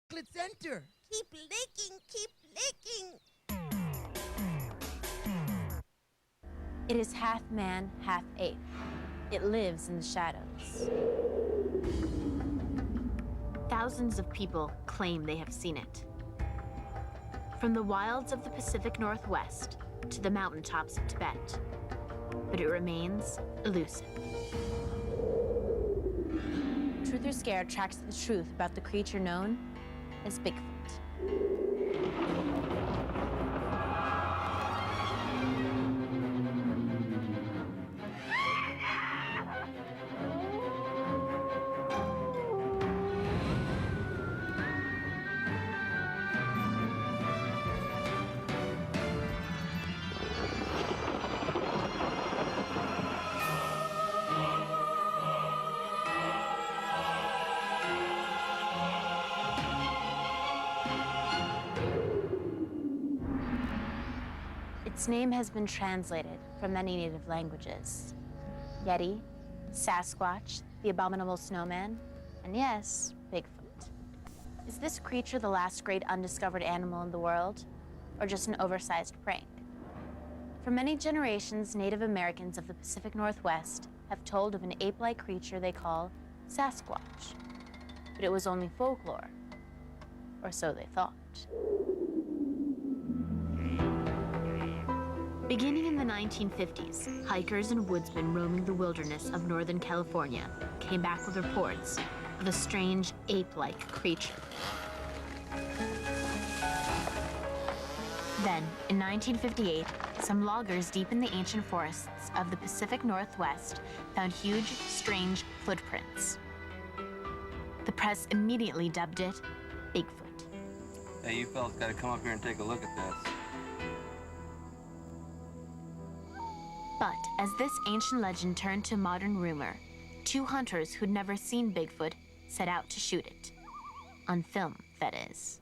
chocolate center. Keep licking, keep licking. It is half man, half ape. It lives in the shadows. Thousands of people claim they have seen it. From the wilds of the Pacific Northwest to the mountaintops of Tibet. But it remains elusive. Truth or Scare tracks the truth about the creature known as Bigfoot. Its name has been translated from many native languages. Yeti, Sasquatch, the abominable snowman, and yes, Bigfoot. Is this creature the last great undiscovered animal in the world, or just an oversized prank? For many generations, Native Americans of the Pacific Northwest have told of an ape-like creature they call Sasquatch. But it was only folklore, or so they thought. Beginning in the 1950s, hikers and woodsmen roaming the wilderness of Northern California came back with reports of a strange ape-like creature. Then, in 1958, some loggers deep in the ancient forests of the Pacific Northwest found huge, strange footprints. The press immediately dubbed it Bigfoot. Hey, you fellas gotta come up here and take a look at this. But as this ancient legend turned to modern rumor, two hunters who'd never seen Bigfoot set out to shoot it. On film, that is.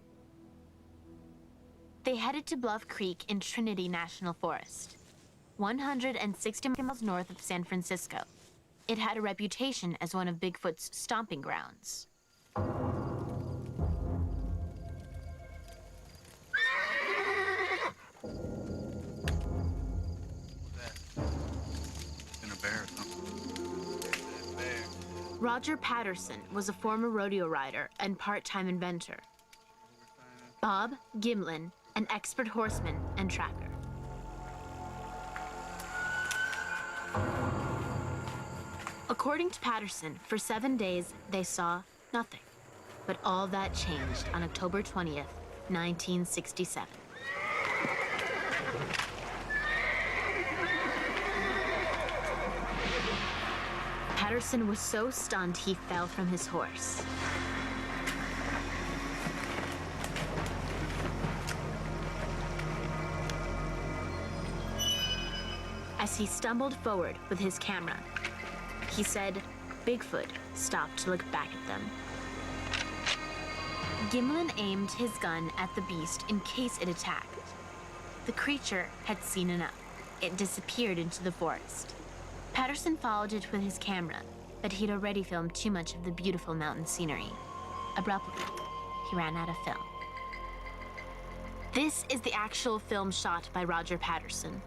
They headed to Bluff Creek in Trinity National Forest, 160 miles north of San Francisco. It had a reputation as one of Bigfoot's stomping grounds. Roger Patterson was a former rodeo rider and part-time inventor. Bob Gimlin, an expert horseman and tracker. According to Patterson, for 7 days, they saw nothing. But all that changed on October 20th, 1967. Patterson was so stunned he fell from his horse. As he stumbled forward with his camera, he said Bigfoot stopped to look back at them. Gimlin aimed his gun at the beast in case it attacked. The creature had seen enough. It disappeared into the forest. Patterson followed it with his camera, but he'd already filmed too much of the beautiful mountain scenery. Abruptly, he ran out of film. This is the actual film shot by Roger Patterson.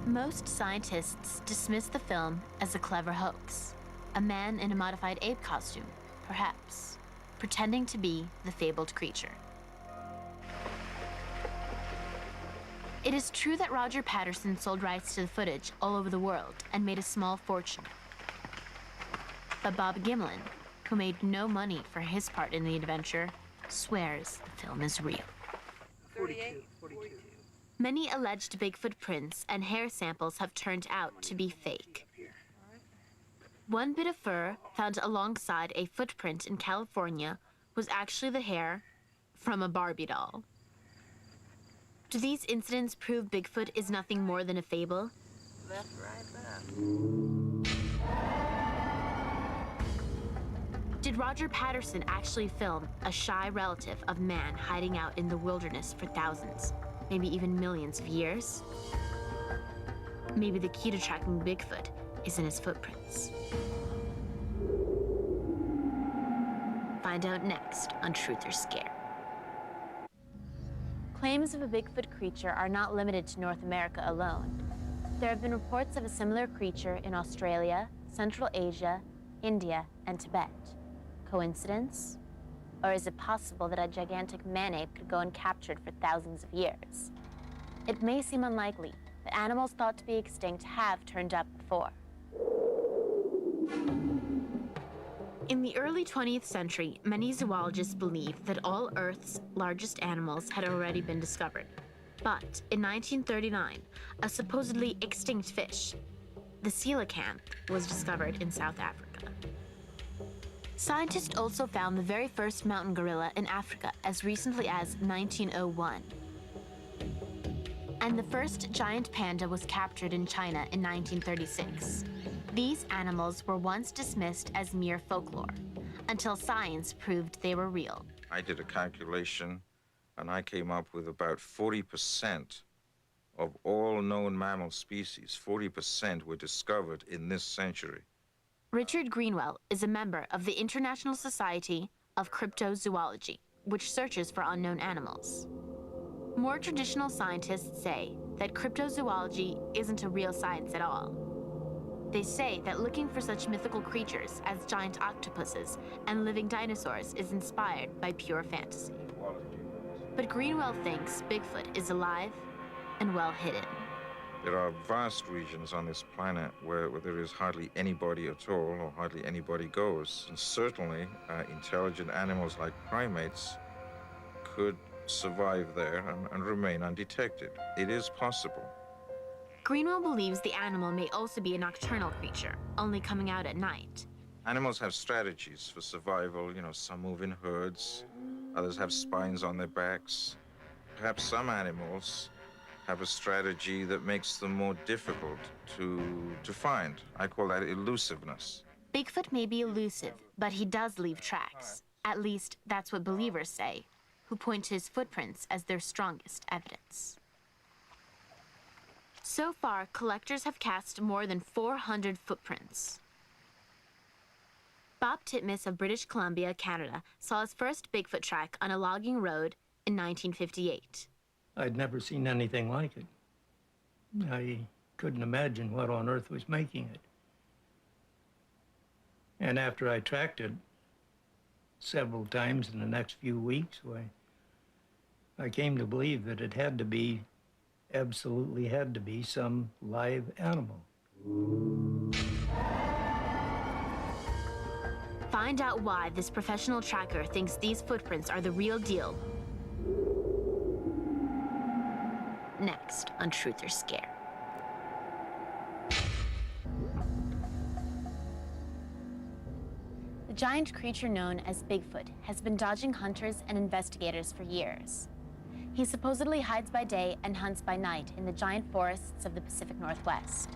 Most scientists dismiss the film as a clever hoax. A man in a modified ape costume, perhaps, pretending to be the fabled creature. It is true that Roger Patterson sold rights to the footage all over the world and made a small fortune. But Bob Gimlin, who made no money for his part in the adventure, swears the film is real. 42. Many alleged Bigfoot prints and hair samples have turned out to be fake. One bit of fur found alongside a footprint in California was actually the hair from a Barbie doll. Do these incidents prove Bigfoot is nothing more than a fable? Left, right, left. Did Roger Patterson actually film a shy relative of man hiding out in the wilderness for thousands, maybe even millions of years? Maybe the key to tracking Bigfoot is in his footprints. Find out next on Truth or Scare. Claims of a Bigfoot creature are not limited to North America alone. There have been reports of a similar creature in Australia, Central Asia, India, and Tibet. Coincidence? Or is it possible that a gigantic man-ape could go uncaptured for thousands of years? It may seem unlikely, but animals thought to be extinct have turned up before. In the early 20th century, many zoologists believed that all Earth's largest animals had already been discovered. But in 1939, a supposedly extinct fish, the coelacanth, was discovered in South Africa. Scientists also found the very first mountain gorilla in Africa as recently as 1901. And the first giant panda was captured in China in 1936. These animals were once dismissed as mere folklore, until science proved they were real. I did a calculation, and I came up with about 40% of all known mammal species, 40% were discovered in this century. Richard Greenwell is a member of the International Society of Cryptozoology, which searches for unknown animals. More traditional scientists say that cryptozoology isn't a real science at all. They say that looking for such mythical creatures as giant octopuses and living dinosaurs is inspired by pure fantasy. But Greenwell thinks Bigfoot is alive and well hidden. There are vast regions on this planet where there is hardly anybody at all, or hardly anybody goes. And certainly, intelligent animals like primates could survive there and remain undetected. It is possible. Greenwell believes the animal may also be a nocturnal creature, only coming out at night. Animals have strategies for survival. You know, some move in herds, others have spines on their backs. Perhaps some animals have a strategy that makes them more difficult to find. I call that elusiveness. Bigfoot may be elusive, but he does leave tracks. At least, that's what believers say, who point to his footprints as their strongest evidence. So far, collectors have cast more than 400 footprints. Bob Titmus of British Columbia, Canada, saw his first Bigfoot track on a logging road in 1958. I'd never seen anything like it. I couldn't imagine what on earth was making it. And after I tracked it several times in the next few weeks, I came to believe that it had to be, absolutely had to be, some live animal. Find out why this professional tracker thinks these footprints are the real deal. Next on Truth or Scare. The giant creature known as Bigfoot has been dodging hunters and investigators for years. He supposedly hides by day and hunts by night in the giant forests of the Pacific Northwest.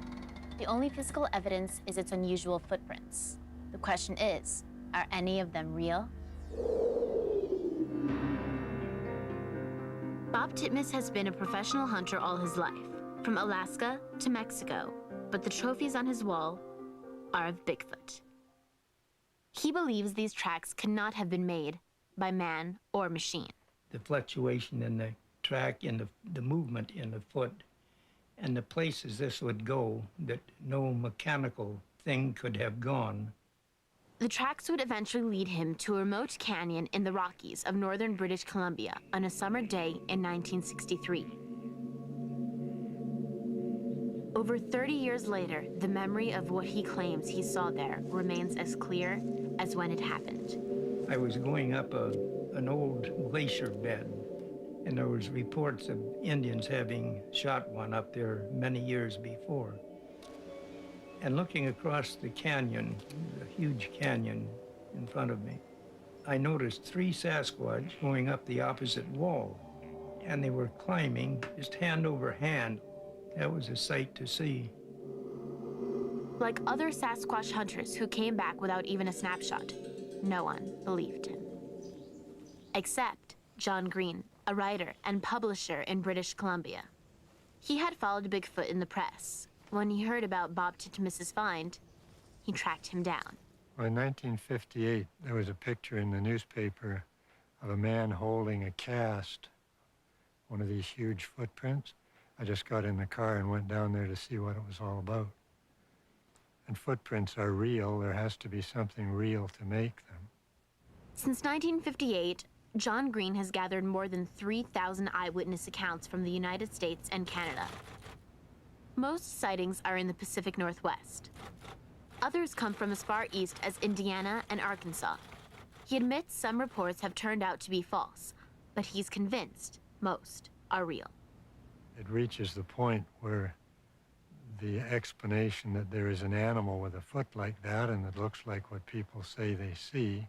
The only physical evidence is its unusual footprints. The question is, are any of them real? Bob Titmus has been a professional hunter all his life, from Alaska to Mexico, but the trophies on his wall are of Bigfoot. He believes these tracks cannot have been made by man or machine. The fluctuation in the track and the movement in the foot and the places this would go that no mechanical thing could have gone. The tracks would eventually lead him to a remote canyon in the Rockies of northern British Columbia on a summer day in 1963. Over 30 years later, the memory of what he claims he saw there remains as clear as when it happened. I was going up an old glacier bed, and there was reports of Indians having shot one up there many years before. And looking across the canyon, the huge canyon in front of me, I noticed 3 Sasquatch going up the opposite wall, and they were climbing just hand over hand. That was a sight to see. Like other Sasquatch hunters who came back without even a snapshot, no one believed him. Except John Green, a writer and publisher in British Columbia. He had followed Bigfoot in the press. When he heard about Bob Titmus's find, he tracked him down. Well, in 1958, there was a picture in the newspaper of a man holding a cast, one of these huge footprints. I just got in the car and went down there to see what it was all about. And footprints are real. There has to be something real to make them. Since 1958, John Green has gathered more than 3,000 eyewitness accounts from the United States and Canada. Most sightings are in the Pacific Northwest. Others come from as far east as Indiana and Arkansas. He admits some reports have turned out to be false, but he's convinced most are real. It reaches the point where the explanation that there is an animal with a foot like that and that looks like what people say they see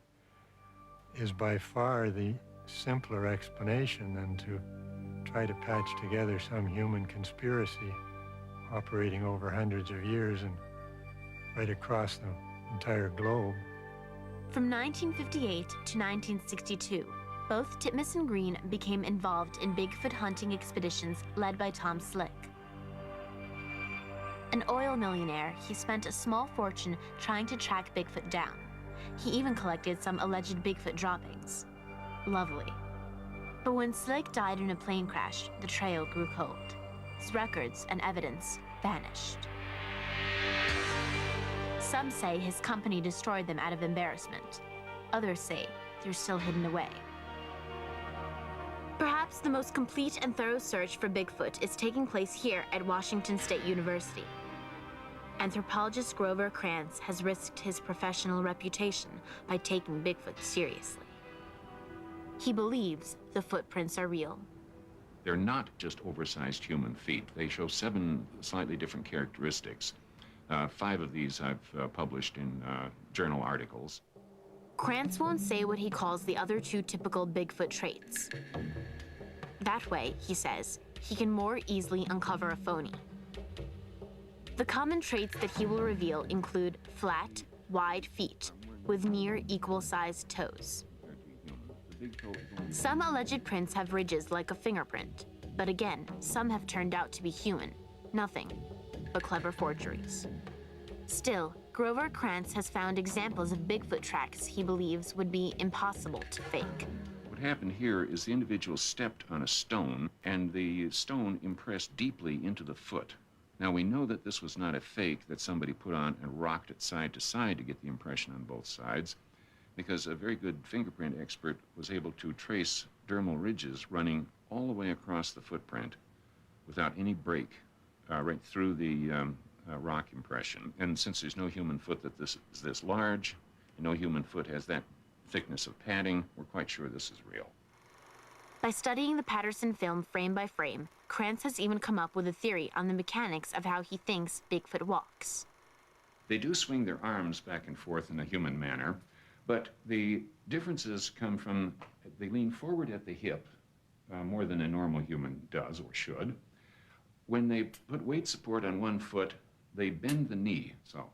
is by far the simpler explanation than to try to patch together some human conspiracy operating over hundreds of years and right across the entire globe. From 1958 to 1962, both Titmus and Green became involved in Bigfoot hunting expeditions led by Tom Slick. An oil millionaire, he spent a small fortune trying to track Bigfoot down. He even collected some alleged Bigfoot droppings. Lovely. But when Slick died in a plane crash, the trail grew cold. His records and evidence vanished. Some say his company destroyed them out of embarrassment. Others say they're still hidden away. Perhaps the most complete and thorough search for Bigfoot is taking place here at Washington State University. Anthropologist Grover Krantz has risked his professional reputation by taking Bigfoot seriously. He believes the footprints are real. They're not just oversized human feet. They show 7 slightly different characteristics. 5 of these I've published in journal articles. Krantz won't say what he calls the other 2 typical Bigfoot traits. That way, he says, he can more easily uncover a phony. The common traits that he will reveal include flat, wide feet with near equal-sized toes. Some alleged prints have ridges like a fingerprint, but again, some have turned out to be human. Nothing but clever forgeries. Still, Grover Krantz has found examples of Bigfoot tracks he believes would be impossible to fake. What happened here is the individual stepped on a stone, and the stone impressed deeply into the foot. Now, we know that this was not a fake that somebody put on and rocked it side to side to get the impression on both sides, because a very good fingerprint expert was able to trace dermal ridges running all the way across the footprint without any break right through the rock impression. And since there's no human foot that this is this large, and no human foot has that thickness of padding, we're quite sure this is real. By studying the Patterson film frame by frame, Krantz has even come up with a theory on the mechanics of how he thinks Bigfoot walks. They do swing their arms back and forth in a human manner, but the differences come from they lean forward at the hip more than a normal human does or should. When they put weight support on one foot, they bend the knee, so.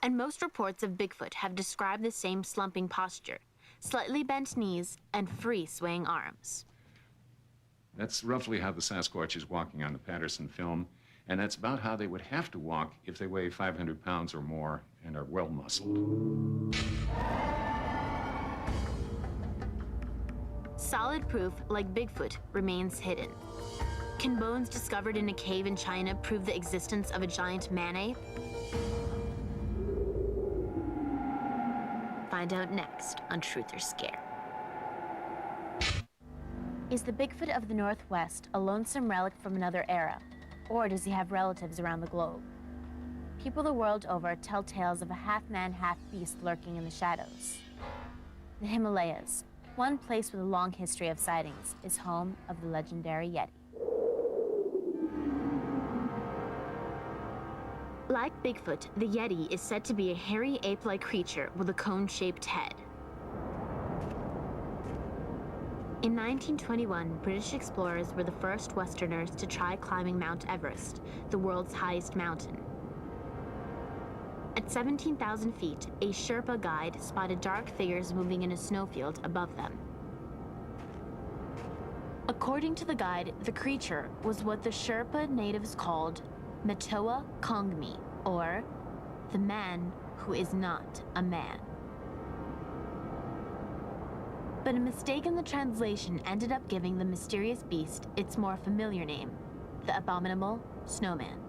And most reports of Bigfoot have described the same slumping posture, slightly bent knees, and free swaying arms. That's roughly how the Sasquatch is walking on the Patterson film, and that's about how they would have to walk if they weigh 500 pounds or more and are well muscled. Solid proof, like Bigfoot, remains hidden. Can bones discovered in a cave in China prove the existence of a giant man-ape? Find out next on Truth or Scare. Is the Bigfoot of the Northwest a lonesome relic from another era, or does he have relatives around the globe? People the world over tell tales of a half-man, half-beast lurking in the shadows. The Himalayas, one place with a long history of sightings, is home of the legendary Yeti. Like Bigfoot, the Yeti is said to be a hairy ape-like creature with a cone-shaped head. In 1921, British explorers were the first Westerners to try climbing Mount Everest, the world's highest mountain. At 17,000 feet, a Sherpa guide spotted dark figures moving in a snowfield above them. According to the guide, the creature was what the Sherpa natives called Metoa Kongmi, or the man who is not a man. But a mistake in the translation ended up giving the mysterious beast its more familiar name, the abominable snowman.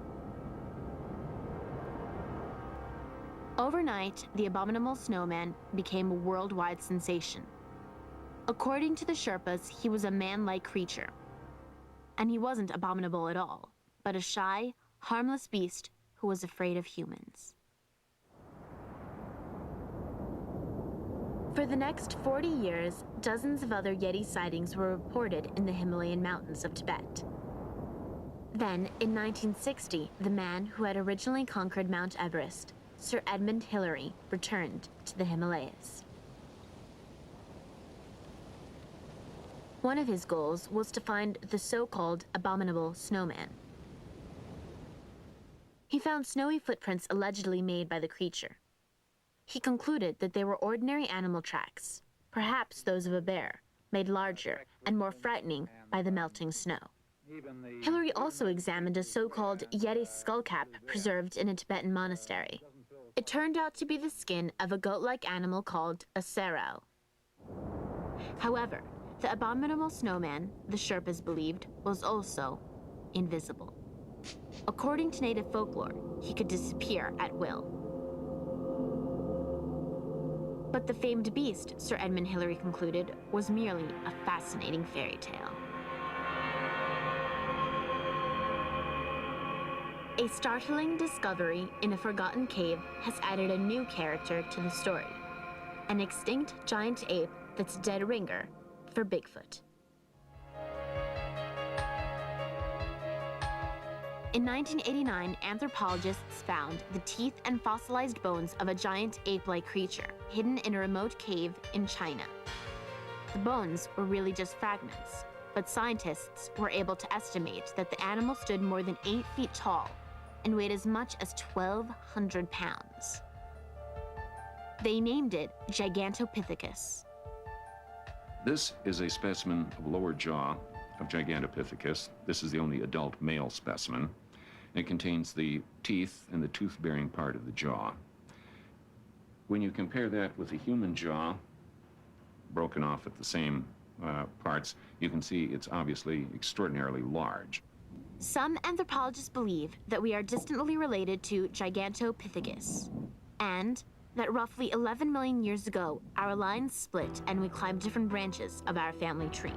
Overnight, the abominable snowman became a worldwide sensation. According to the Sherpas, he was a man-like creature. And he wasn't abominable at all, but a shy, harmless beast who was afraid of humans. For the next 40 years, dozens of other Yeti sightings were reported in the Himalayan mountains of Tibet. Then, in 1960, the man who had originally conquered Mount Everest, Sir Edmund Hillary, returned to the Himalayas. One of his goals was to find the so-called abominable snowman. He found snowy footprints allegedly made by the creature. He concluded that they were ordinary animal tracks, perhaps those of a bear, made larger and more frightening by the melting snow. Hillary also examined a so-called Yeti skullcap preserved in a Tibetan monastery. It turned out to be the skin of a goat-like animal called a sarau. However, the abominable snowman, the Sherpas believed, was also invisible. According to native folklore, he could disappear at will. But the famed beast, Sir Edmund Hillary concluded, was merely a fascinating fairy tale. A startling discovery in a forgotten cave has added a new character to the story, an extinct giant ape that's a dead ringer for Bigfoot. In 1989, anthropologists found the teeth and fossilized bones of a giant ape-like creature hidden in a remote cave in China. The bones were really just fragments, but scientists were able to estimate that the animal stood more than 8 feet tall and weighed as much as 1,200 pounds. They named it Gigantopithecus. This is a specimen of lower jaw of Gigantopithecus. This is the only adult male specimen. It contains the teeth and the tooth-bearing part of the jaw. When you compare that with the human jaw, broken off at the same parts, you can see it's obviously extraordinarily large. Some anthropologists believe that we are distantly related to Gigantopithecus, and that roughly 11 million years ago, our lines split and we climbed different branches of our family tree.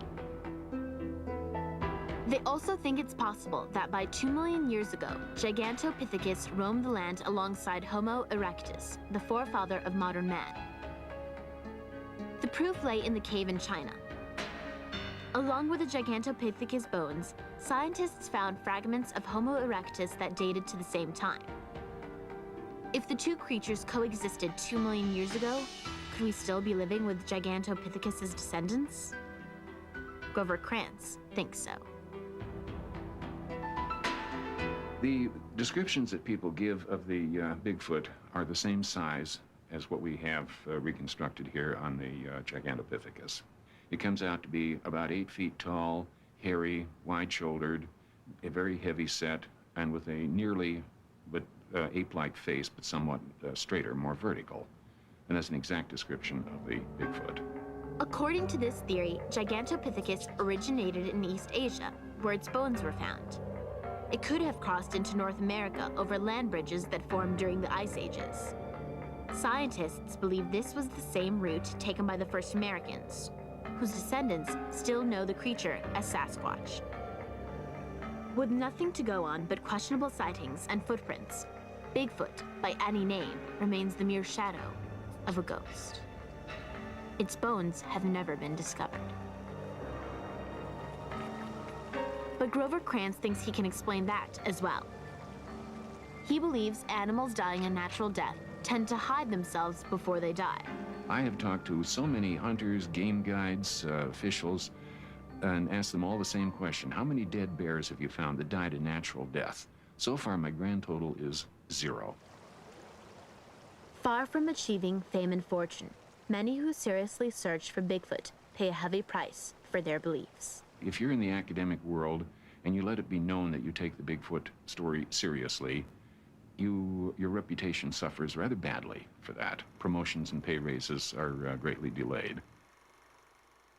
They also think it's possible that by 2 million years ago, Gigantopithecus roamed the land alongside Homo erectus, the forefather of modern man. The proof lay in the cave in China. Along with the Gigantopithecus bones, scientists found fragments of Homo erectus that dated to the same time. If the two creatures coexisted 2 million years ago, could we still be living with Gigantopithecus's descendants? Grover Krantz thinks so. The descriptions that people give of the Bigfoot are the same size as what we have reconstructed here on the Gigantopithecus. It comes out to be about 8 feet tall, hairy, wide-shouldered, a very heavy set, and with a nearly but ape-like face, but somewhat straighter, more vertical. And that's an exact description of the Bigfoot. According to this theory, Gigantopithecus originated in East Asia, where its bones were found. It could have crossed into North America over land bridges that formed during the Ice Ages. Scientists believe this was the same route taken by the first Americans, whose descendants still know the creature as Sasquatch. With nothing to go on but questionable sightings and footprints, Bigfoot, by any name, remains the mere shadow of a ghost. Its bones have never been discovered. But Grover Krantz thinks he can explain that as well. He believes animals dying a natural death tend to hide themselves before they die. I have talked to so many hunters, game guides, officials, and asked them all the same question. How many dead bears have you found that died a natural death? So far, my grand total is 0. Far from achieving fame and fortune, many who seriously search for Bigfoot pay a heavy price for their beliefs. if you're in the academic world and you let it be known that you take the Bigfoot story seriously, your reputation suffers rather badly for that. Promotions and pay raises are greatly delayed.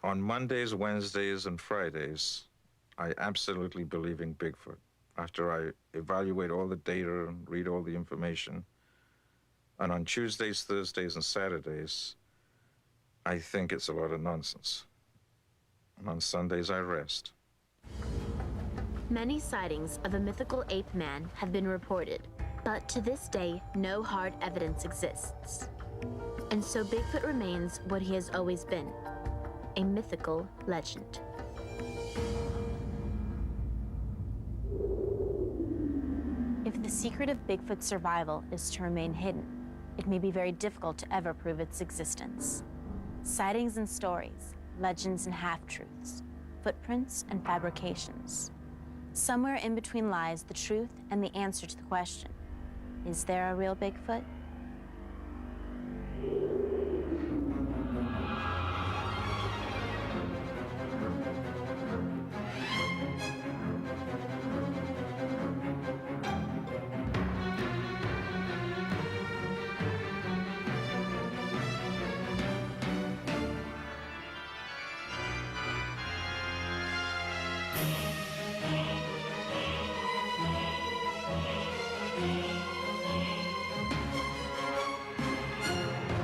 On Mondays, Wednesdays, and Fridays, I absolutely believe in Bigfoot. After I evaluate all the data and read all the information. And on Tuesdays, Thursdays, and Saturdays, I think it's a lot of nonsense. And on Sundays, I rest. Many sightings of a mythical ape man have been reported, but to this day, no hard evidence exists. And so Bigfoot remains what he has always been, a mythical legend. If the secret of Bigfoot's survival is to remain hidden, it may be very difficult to ever prove its existence. Sightings and stories, legends and half-truths, footprints and fabrications. Somewhere in between lies the truth and the answer to the question, is there a real Bigfoot?